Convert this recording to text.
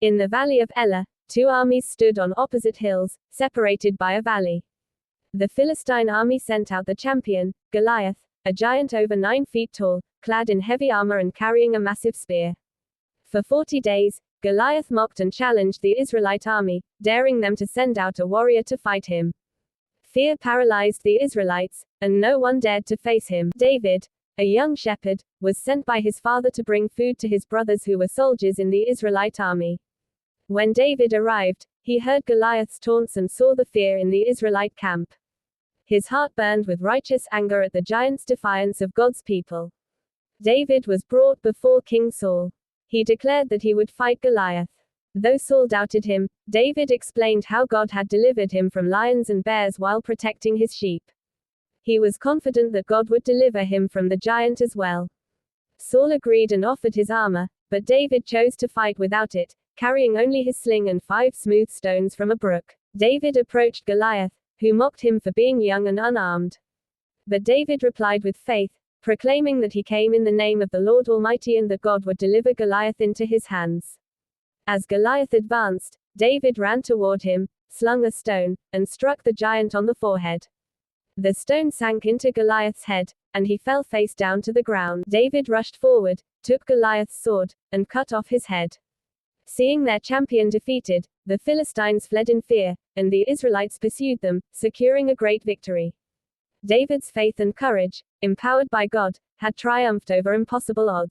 In the valley of Elah, two armies stood on opposite hills, separated by a valley. The Philistine army sent out the champion, Goliath, a giant over 9 feet tall, clad in heavy armor and carrying a massive spear. For 40 days, Goliath mocked and challenged the Israelite army, daring them to send out a warrior to fight him. Fear paralyzed the Israelites, and no one dared to face him. David, a young shepherd, was sent by his father to bring food to his brothers who were soldiers in the Israelite army. When David arrived, he heard Goliath's taunts and saw the fear in the Israelite camp. His heart burned with righteous anger at the giant's defiance of God's people. David was brought before King Saul. He declared that he would fight Goliath. Though Saul doubted him, David explained how God had delivered him from lions and bears while protecting his sheep. He was confident that God would deliver him from the giant as well. Saul agreed and offered his armor, but David chose to fight without it, carrying only his sling and 5 smooth stones from a brook. David approached Goliath, who mocked him for being young and unarmed. But David replied with faith, proclaiming that he came in the name of the Lord Almighty and that God would deliver Goliath into his hands. As Goliath advanced, David ran toward him, slung a stone, and struck the giant on the forehead. The stone sank into Goliath's head, and he fell face down to the ground. David rushed forward, took Goliath's sword, and cut off his head. Seeing their champion defeated, the Philistines fled in fear, and the Israelites pursued them, securing a great victory. David's faith and courage, empowered by God, had triumphed over impossible odds.